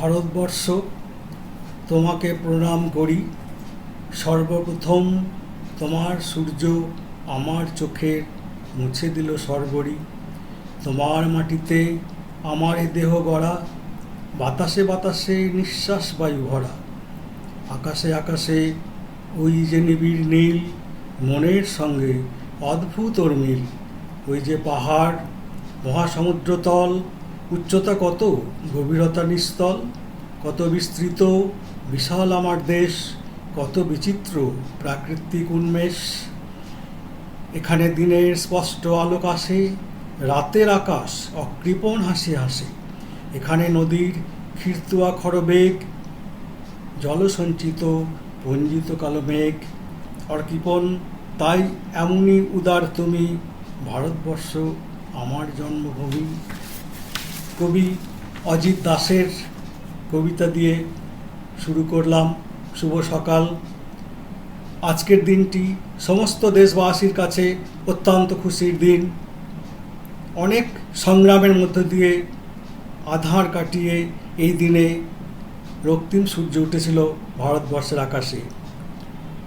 ভারতবর্ষ, তোমাকে প্রণাম করি। সর্বপ্রথম তোমার সূর্য আমার চোখের মুছে দিল সর্বরি। তোমার মাটিতে আমার এ দেহ গড়া, বাতাসে বাতাসে নিঃশ্বাস বায়ু ভরা। আকাশে আকাশে ওই যে নিবিড় নীল, মনের সঙ্গে অদ্ভুত ওর মিল। ওই যে পাহাড়, মহাসমুদ্রতল, উচ্চতা কত, গভীরতা নিস্তল। কত বিস্তৃত বিশাল আমার দেশ, কত বিচিত্র প্রাকৃতিক উন্মেষ। এখানে দিনের স্পষ্ট আলোক আসে, রাতের আকাশ অকৃপণ হাসি হাসে। এখানে নদীর ক্ষীরতুয়া খরবেগ, জলসঞ্চিত পঞ্জিত কালো মেঘ। অকৃপণ তাই এমনই উদার তুমি, ভারতবর্ষ আমার জন্মভূমি। কবি অজিত দাসের কবিতা দিয়ে শুরু করলাম শুভ সকাল। আজকের দিনটি সমস্ত দেশবাসীর কাছে অত্যন্ত খুশির দিন। অনেক সংগ্রামের মধ্য দিয়ে আঁধার কাটিয়ে এই দিনে রক্তিম সূর্য উঠেছিল ভারতবর্ষের আকাশে।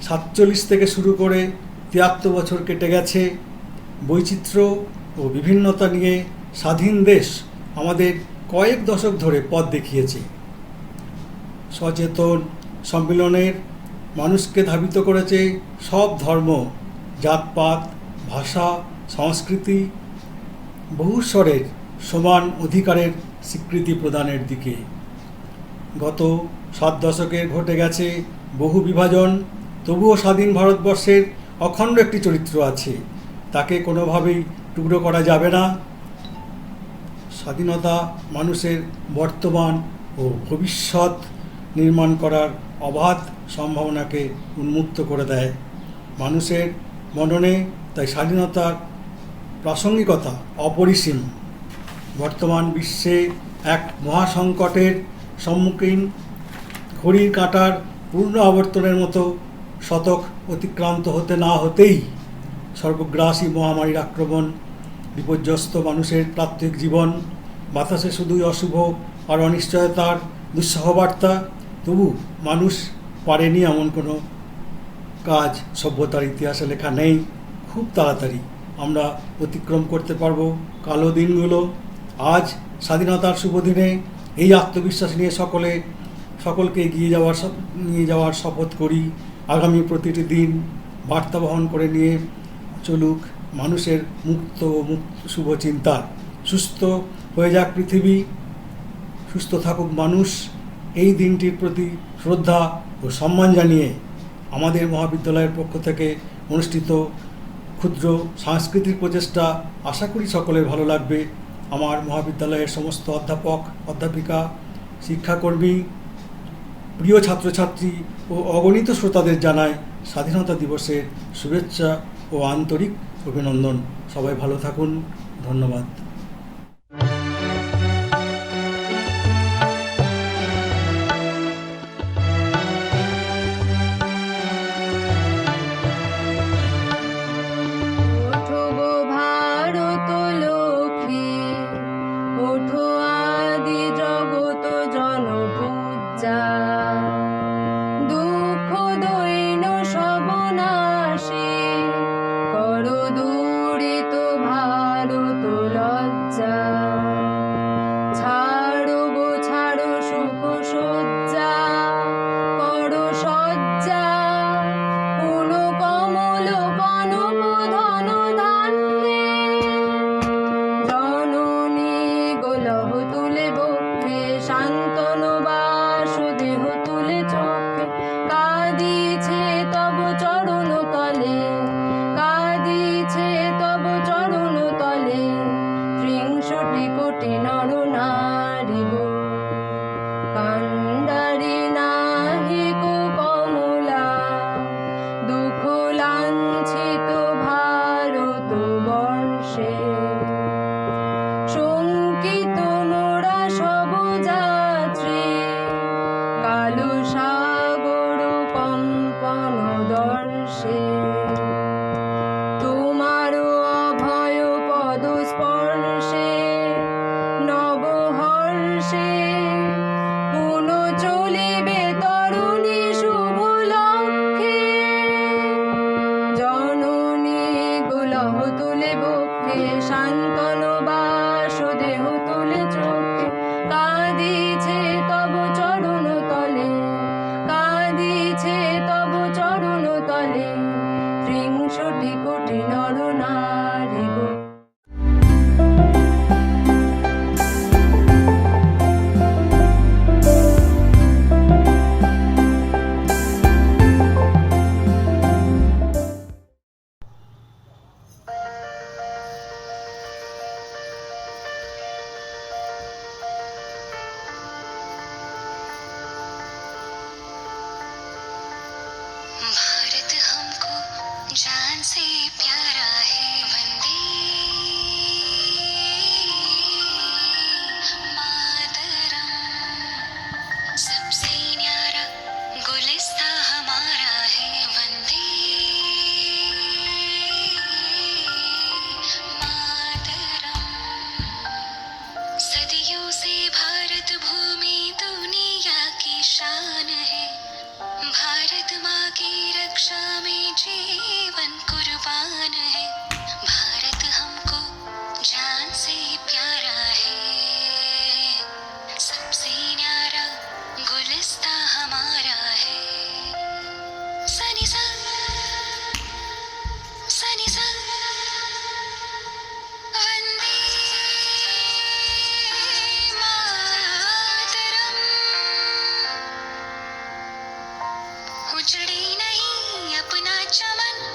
47 থেকে শুরু করে 73 বছর কেটে গেছে। বৈচিত্র্য ও বিভিন্নতা নিয়ে স্বাধীন দেশ আমাদের কয়েক দশক ধরে পথ দেখিয়েছে। সচেতন সম্মেলনের মানুষকে ধাবিত করেছে সব ধর্ম, জাতপাত, ভাষা, সংস্কৃতি, বহুস্বরের সমান অধিকারের স্বীকৃতি প্রদানের দিকে। গত 7 দশকে ঘটে গেছে বহু বিভাজন, তবুও স্বাধীন ভারতবর্ষের অখণ্ড একটি চরিত্র আছে, তাকে কোনোভাবেই টুকরো করা যাবে না। স্বাধীনতা মানুষের বর্তমান ও ভবিষ্যৎ নির্মাণ করার অবাধ সম্ভাবনাকে উন্মুক্ত করে দেয়। মানুষের মননে তাই স্বাধীনতার প্রাসঙ্গিকতা অপরিসীম। বর্তমান বিশ্বে এক মহাসংকটের সম্মুখীন, ঘড়ির কাঁটার পূর্ণ আবর্তনের মতো শতক অতিক্রান্ত হতে না হতেই সর্বগ্রাসী মহামারীর আক্রমণ, বিপর্যস্ত মানুষের প্রাত্যহিক জীবন, বাতাসে শুধুই অশুভ আর অনিশ্চয়তার দুঃসহ বার্তা, তবু মানুষ পারেনি এমন কোনো কাজ সভ্যতার ইতিহাসে লেখা নেই। খুব তাড়াতাড়ি আমরা অতিক্রম করতে পারবো কালো দিনগুলো। আজ স্বাধীনতার শুভ দিনে এই আত্মবিশ্বাস নিয়ে সকলকে নিয়ে যাওয়ার শপথ করি। আগামী প্রতিটি দিন বার্তা বহন করে নিয়ে চলুক মানুষের মুক্ত শুভ চিন্তা। সুস্থ হয়ে যাক পৃথিবী, সুস্থ থাকুক মানুষ। এই দিনটির প্রতি শ্রদ্ধা ও সম্মান জানিয়ে আমাদের মহাবিদ্যালয়ের পক্ষ থেকে অনুষ্ঠিত ক্ষুদ্র সাংস্কৃতিক প্রচেষ্টা আশা করি সকলের ভালো লাগবে। আমার মহাবিদ্যালয়ের সমস্ত অধ্যাপক, অধ্যাপিকা, শিক্ষাকর্মী, প্রিয় ছাত্রছাত্রী ও অগণিত শ্রোতাদের জানায় স্বাধীনতা দিবসের শুভেচ্ছা ও আন্তরিক অভিনন্দন। সবাই ভালো থাকুন। ধন্যবাদ। उजड़ी नहीं अपना चमन।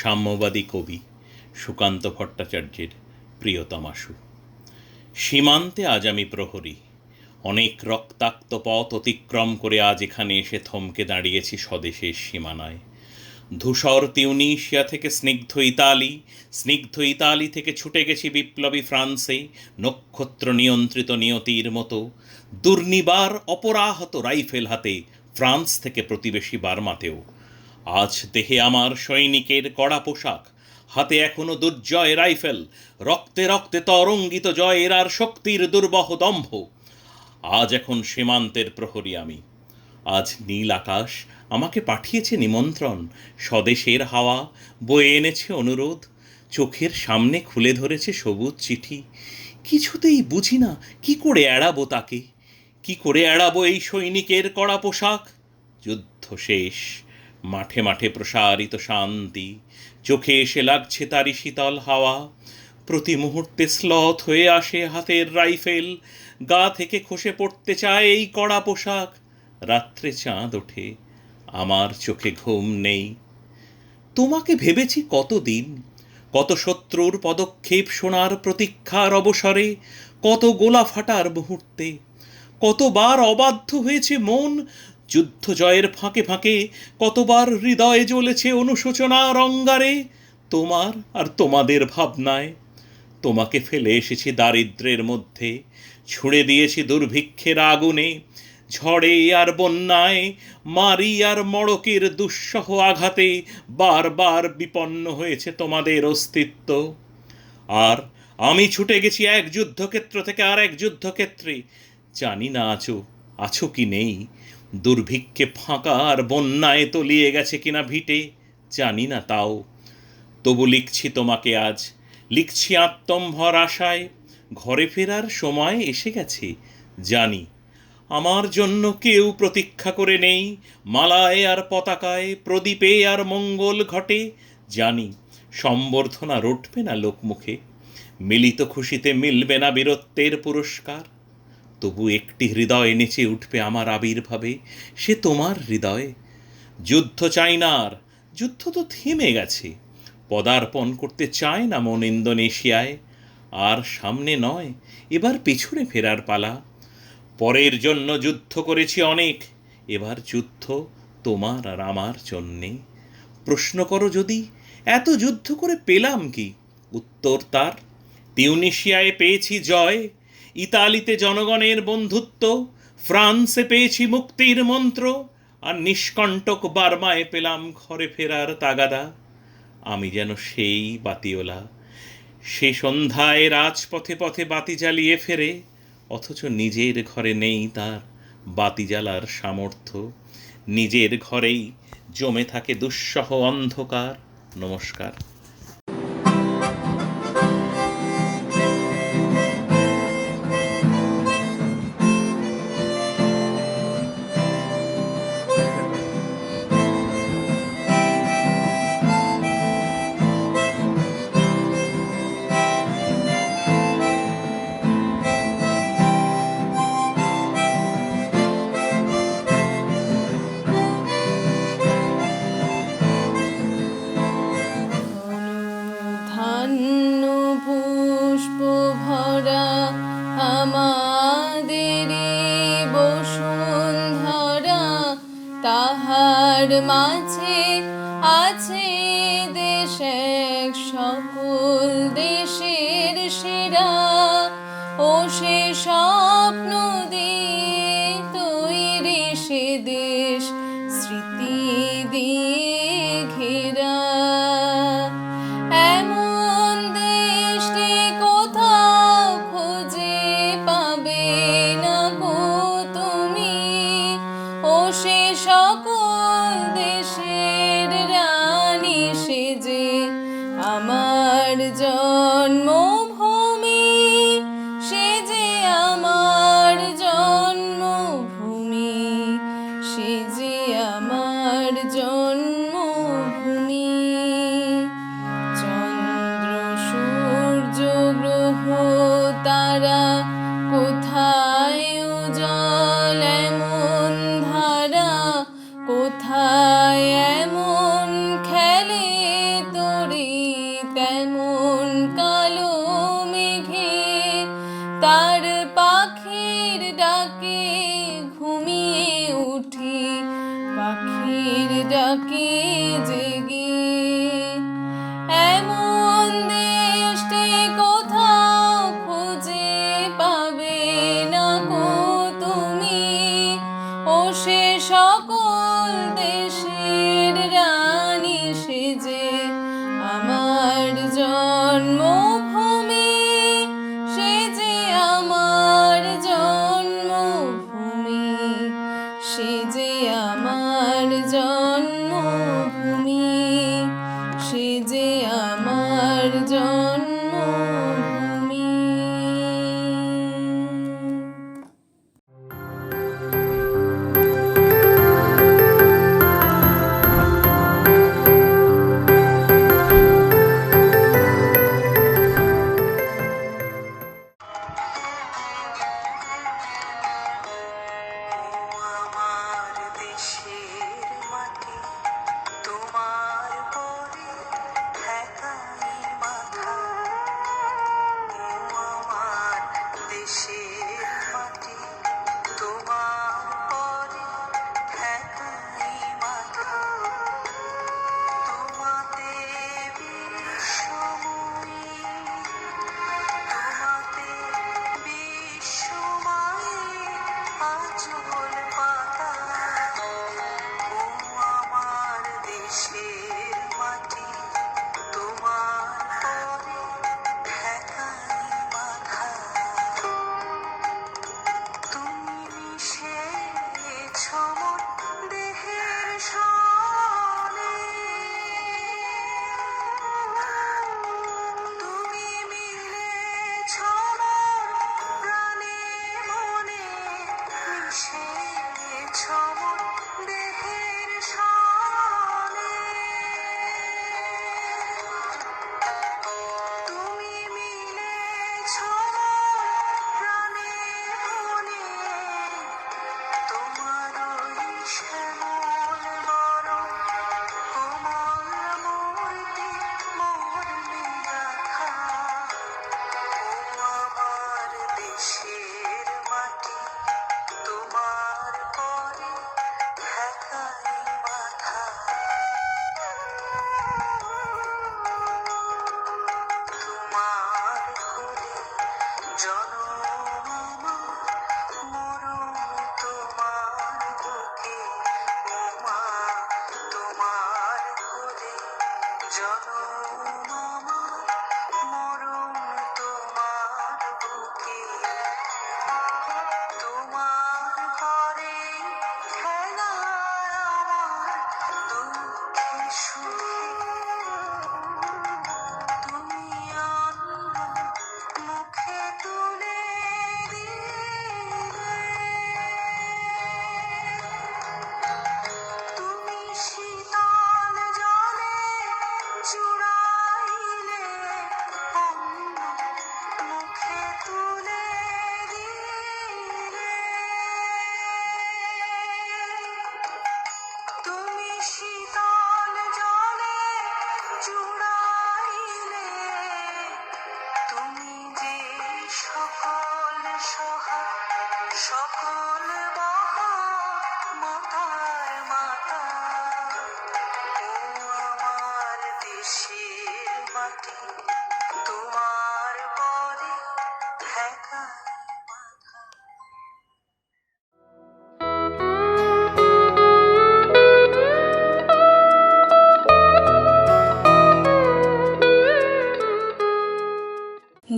সাম্যবাদী কবি সুকান্ত ভট্টাচার্যের প্রিয়তমাশু। সীমান্তে আজ আমি প্রহরী, অনেক রক্তাক্ত পথ অতিক্রম করে আজ এখানে এসে থমকে দাঁড়িয়েছি স্বদেশের সীমানায়। ধূসর তিউনিশিয়া থেকে স্নিগ্ধ ইতালি থেকে ছুটে গেছি বিপ্লবী ফ্রান্সে, নক্ষত্র নিয়ন্ত্রিত নিয়তির মতো দুর্নিবার অপরাহত রাইফেল হাতে ফ্রান্স থেকে প্রতিবেশী বার্মাতেও। আজ দেহে আমার সৈনিকের কড়া পোশাক, হাতে এখনো দুর্জয় রাইফেল, রক্তে রক্তে তরঙ্গিত জয়ের আর শক্তির দুর্বহ দম্ভ। আজ এখন সীমান্তের প্রহরী আমি। আজ নীল আকাশ আমাকে পাঠিয়েছে নিমন্ত্রণ, স্বদেশের হাওয়া বয়ে এনেছে অনুরোধ, চোখের সামনে খুলে ধরেছে সবুজ চিঠি। কিছুতেই বুঝি না কি করে এড়াবো তাকে, কি করে এড়াবো এই সৈনিকের কড়া পোশাক। যুদ্ধ শেষ, মাঠে মাঠে প্রসারিত শান্তি, চোখে এসে লাগছে তারই শীতল হাওয়া। প্রতি মুহূর্তে স্লথ হয়ে আসে হাতের রাইফেল, গা থেকে খসে পড়তে চায় এই কড়া পোশাক। রাত্রে চাঁদ ওঠে, আমার চোখে ঘুম নেই। তোমাকে ভেবেছি কতদিন, কত শত্রুর পদক্ষেপ শোনার প্রতীক্ষার অবসরে, কত গোলা ফাটার মুহূর্তে, কতবার অবাধ্য হয়েছে মন যুদ্ধ জয়ের ফাঁকে ফাঁকে, কতবার হৃদয়ে জ্বলেছে অনুশোচনার অঙ্গারে তোমার আর তোমাদের ভাবনায়। তোমাকে ফেলে এসেছি দারিদ্র্যের মধ্যে, ছুঁড়ে দিয়েছি দুর্ভিক্ষের আগুনে, ঝড়ে আর বন্যায়, মারি আর মড়কের দুঃসহ আঘাতে বারবার বিপন্ন হয়েছে তোমাদের অস্তিত্ব। আর আমি ছুটে গেছি এক যুদ্ধক্ষেত্র থেকে আর এক যুদ্ধক্ষেত্রে, জানি না আছো কি নেই। দুর্ভিক্ষে ফাঁকা আর বন্যায় তলিয়ে গেছে কিনা ভিটে, জানি না তাও। তবু লিখছি তোমাকে আজ, লিখছি আত্মম্ভর আশায়। ঘরে ফেরার সময় এসে গেছে জানি, আমার জন্য কেউ প্রতীক্ষা করে নেই। মালায় আর পতাকায়, প্রদীপে আর মঙ্গল ঘটে, জানি সম্বর্ধনা রটবে না লোকমুখে, মিলিত খুশিতে মিলবে না বীরত্বের পুরস্কার। তবু একটি হৃদয় নেচে উঠবে আমার আবির্ভাবে, সে তোমার হৃদয়। যুদ্ধ চাই না আর, যুদ্ধ তো থেমে গেছে, পদার্পণ করতে চায় না মন ইন্দোনেশিয়ায়। আর সামনে নয়, এবার পেছনে ফেরার পালা। পরের জন্য যুদ্ধ করেছি অনেক, এবার যুদ্ধ তোমার আর আমার জন্যে। প্রশ্ন করো যদি, এত যুদ্ধ করে পেলাম কি? উত্তর তার, তিউনিশিয়ায় পেয়েছি জয়, ইতালিতে জনগণের বন্ধুত্ব, ফ্রান্সে পেয়েছি মুক্তির মন্ত্র, আর নিষ্কণ্টক বার্মায় পেলাম ঘরে ফেরার তাগাদা। আমি যেন সেই বাতিওলা, সে সন্ধ্যায় রাজপথে পথে বাতি জ্বালিয়ে ফেরে, অথচ নিজের ঘরে নেই তার বাতি জ্বালার সামর্থ্য। নিজের ঘরেই জমে থাকে দুঃসহ অন্ধকার। নমস্কার। ধন্য পুষ্প ভরা আমাদের বসুন্ধরা, তাহার মাঝে আছে দেশ এক সকল দেশের সেরা। ও সে স্বপ্ন দিয়ে তৈরি সে দেশ, স্মৃতি দিয়ে ঘেরা। এমন দেশটি কোথাও খুঁজে পাবে না গো তুমি। ও সে সকল দেশের রানী সেজে আমার জন্মভূমি, সে যে আমার জন্মভূমি, সে যে আমার জন্মভূমি। চন্দ্র সূর্য গ্রহ তারা কোথায় উজ্জ্বল এমন ধারা, কোথায় এমন খেলে তোর পাখির ডাকে জেগে। এমন দেশটি কোথাও খুঁজে পাবে না কো তুমি, ও সে সকল দেশের রানী সেজে আমার জন্মভূমি, সে যে আমার জন্মভূমি, সে যে আমার জন্মভূমি, সে যে আমার জন্মভূমি। আমার দেশের মাটি তোমার পরে ঠেকাই মাথা। আমার দেশের মাটি তোমার পরে ঠেকাই মাথা। তোমাতে বিশ্বময়ী, তোমাতে বিশ্বময়ী আঁচল পাতা। ও আমার দেশের মাটি তোমার পরে ঠেকাই মাথা। তুমি মিশেছ মোর দেহের সনে, তুমি মিলেছ মোর প্রাণে মনে, মিশেছ মোর দেহের সনে। তুমি মিলেছ মোর প্রাণে মনে, তোমার ওই শ্যামল বরণ কোমল মূর্তি মর্মে গাঁথা। ও আমার দেশের মাটি তোমার পরে ঠেকাই মাথা। তোমার কোলে জনম আমার, মরণ তোমার বুকে। ও মা তোমার কোলে জনম আমার, মরণ তোমার বুকে। তোমার পরে খেলা আমার দুঃখে সুখে। তুমি অন্ন মুখে তুলে দিলে, তুমি শীতল জলে চুড়াইলে, অন্ন মুখে তুলে দিলে। তুমি শীতল জলে চুড়াইলে, তুমি যে সকল সহা সকল বহা মাতার মাতা। ও আমার দেশের মাটি তোমার পরে ঠেকাই মাথা।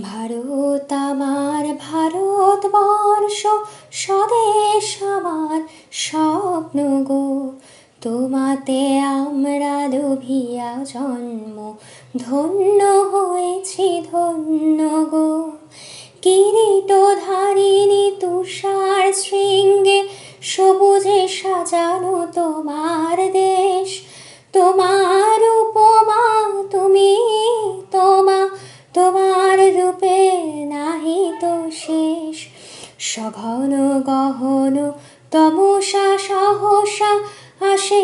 ভারত আমার ভারতবর্ষ, স্বদেশ আমার স্বপ্ন গো। তোমাতে আমরা লোভিয়া জন্ম, ধন্য হয়েছি ধন্য গো। কিরীটধারিণী তুষার শৃঙ্গে সবুজে সাজানো তোমার দেশ। তোমার উপমা তুমি তোমা, তোমার রূপে নাহি তো শেষ। সঘন গহন তমসা সহসা আসে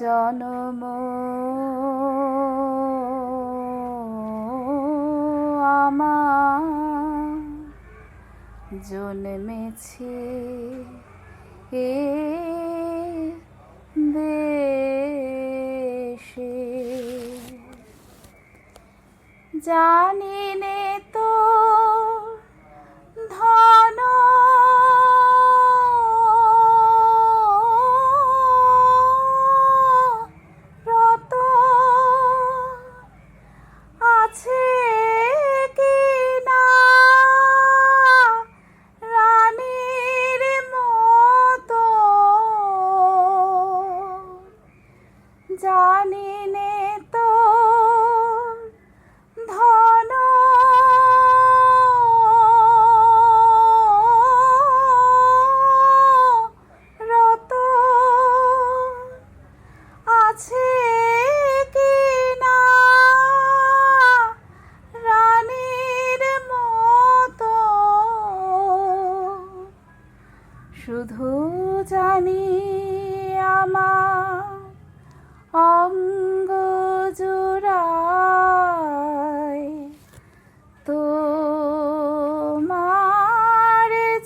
জনম আমার জন্মেছে এ দেশে, জানি নে তো ধন রত আছে কি না রানীর মতো, জানি নে তো ধন রত আছে কি না রানীর মতো, শুধু জানি আমার অঙ্গ জোড়ায় তোমার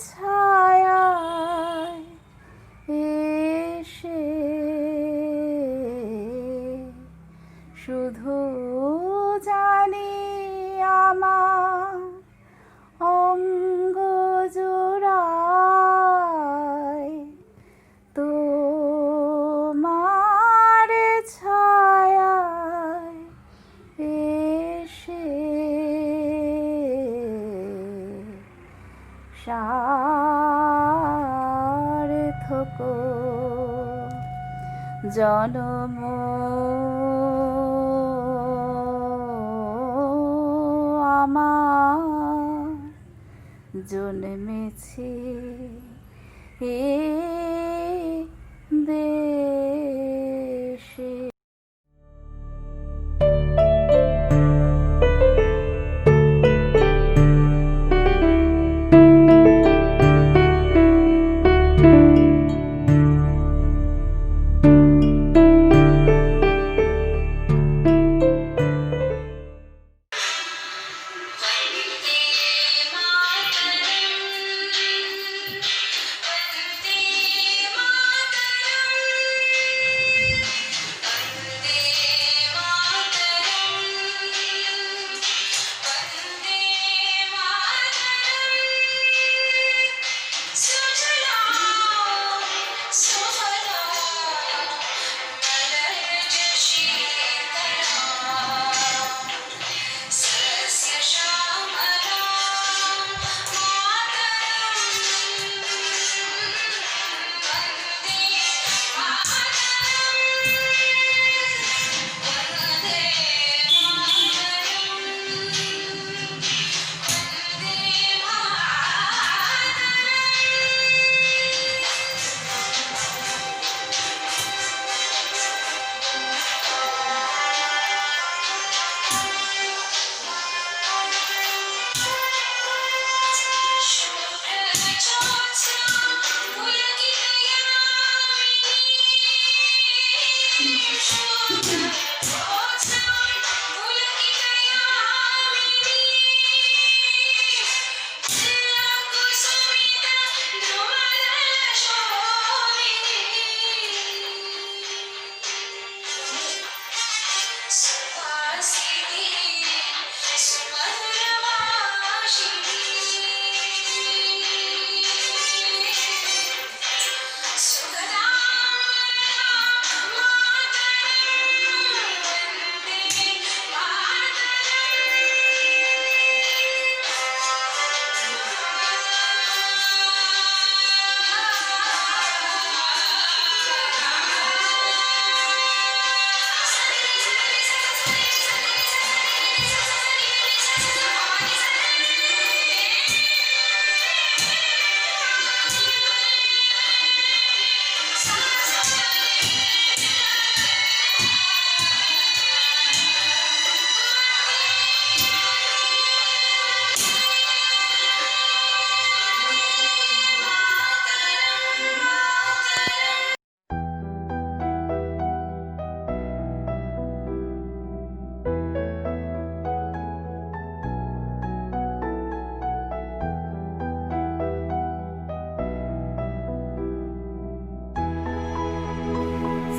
ছায়ায় এসে, শুধু জানি আমার অঙ্গ জোড়ায় তোমার ছায়ায় এসে সার্থক জনম আমার জন্মেছে এ দেশে।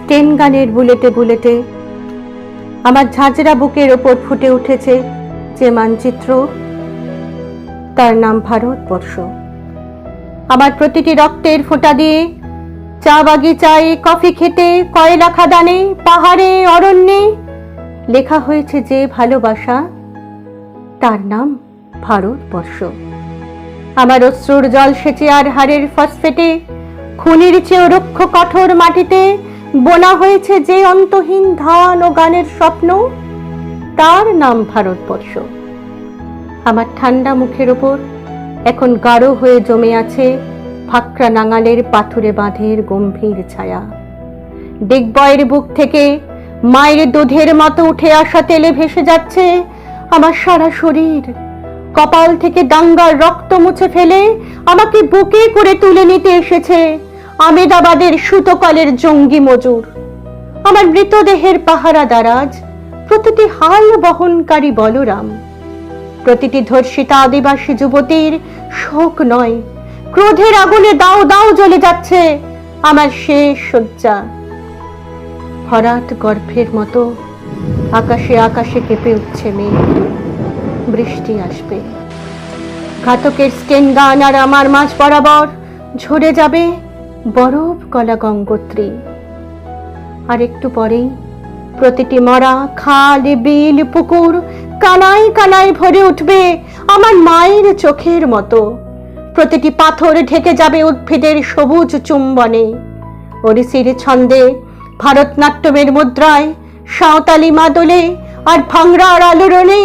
স্টেন গানের বুলেটে বুলেটে আমার ঝাঁঝরা বুকের ওপর ফুটে উঠেছে যে মানচিত্র, তার নাম ভারতবর্ষ। আমার প্রতিটি রক্তের ফোঁটা দিয়ে, চা বাগিচায়, কফি খেতে, কয়লা খাদানে, পাহাড়ে, অরণ্যে লেখা হয়েছে যে ভালোবাসা, তার নাম ভারতবর্ষ। আমার অশ্রুর জল সেচে আর হাড়ের ফসফেটে, খুনির চেয়েও রুক্ষ কঠোর মাটিতে বোনা হয়েছে যে অন্তহীন ধান ও গানের স্বপ্ন, তার নাম ভারতবর্ষ। আমার ঠান্ডা মুখের ওপর এখন গাঢ় হয়ে জমে আছে ফাকরা নাঙালের পাথুরে বাঁধের গম্ভীর ছায়া। ডিগবয়ের বুক থেকে মায়ের দুধের মতো উঠে আসা তেলে ভেসে যাচ্ছে আমার সারা শরীর। কপাল থেকে দাঙ্গার রক্ত মুছে ফেলে আমাকে বুকে করে তুলে নিতে এসেছে আমেদাবাদের সুতোকলের জঙ্গি মজুর। আমার মৃতদেহের পাহারা দারাজ প্রতিটি হাল বহনকারী বলরাম। প্রতিটি ধর্ষিতা আদিবাসী যুবতীর শোক নয়, ক্রোধের আগুনে দাও দাও জ্বলে যাচ্ছে আমার শেষ শয্যা। ভরাট গর্ভের মতো আকাশে আকাশে কেঁপে উঠছে মেঘ, বৃষ্টি আসবে। ঘাতকের স্টেন গান আর আমার মাঝ বরাবর ঝরে যাবে বরফ গলা গঙ্গোত্রী। আর একটু পরেই প্রতিটি মরা খাল, বিল, পুকুর কানায় কানায় ভরে উঠবে আমার মায়ের চোখের মতো। প্রতিটি পাথর ঢেকে যাবে উদ্ভিদের সবুজ চুম্বনে। ওড়িশির ছন্দে, ভারতনাট্যমের মুদ্রায়, সাঁওতালি মাদলে আর ভাংড়ার আলোড়নে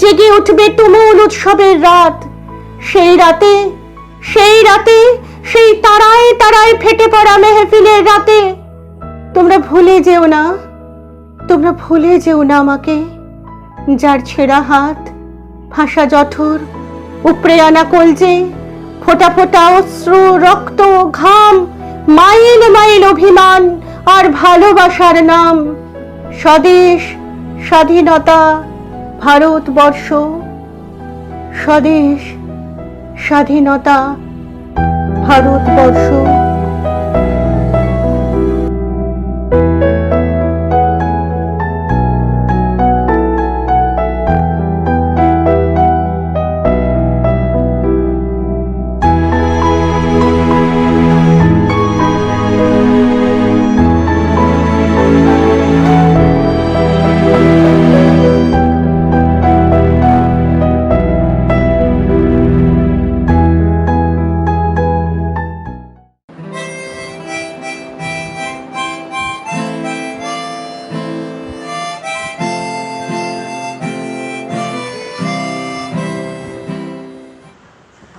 জেগে উঠবে তুমুল উৎসবের রাত। সেই রাতে, সেই রাতে, সেই তারায় তারায় ফেটে পড়া মেহফিলের রাতে তোমরা ভুলে যেও না, তোমরা ভুলে যেও না আমাকে, যার ছেঁড়া হাত, ভাষা জঠর, উপড়ে আনা কলজে, ফোঁটা ফোঁটা অশ্রু, রক্ত, ঘাম, মাইল মাইল অভিমান আর ভালোবাসার নাম স্বদেশ, স্বাধীনতা, ভারতবর্ষ। স্বদেশ, স্বাধীনতা, ভারতবর্ষ।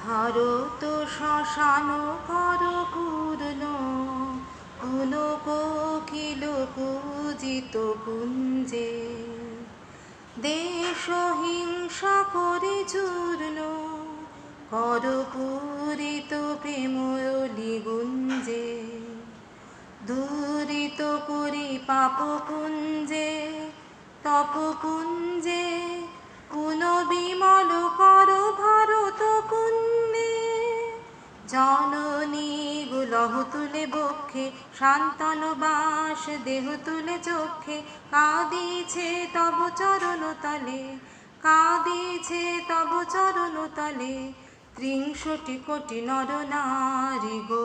ভারত শ্মশান কর পূর্ণ, কোন কোকিল পূজিত কুঞ্জে, দেশ হিংসা করে চূর্ণ, কর পূরিত প্রেমলি গুঞ্জে, দূরিত করি পাপ কুঞ্জে, তপ কুঞ্জে, পুন বিমল কর ভারত পুণ্যে। জননী গুলহ তুলে বক্ষে, শান্তন বাস দেহ তুলে চক্ষে, কাঁদিছে তব চরণ তলে, কাঁদিছে তব চরণ তলে, ৬৩ কোটি নর নারী গো।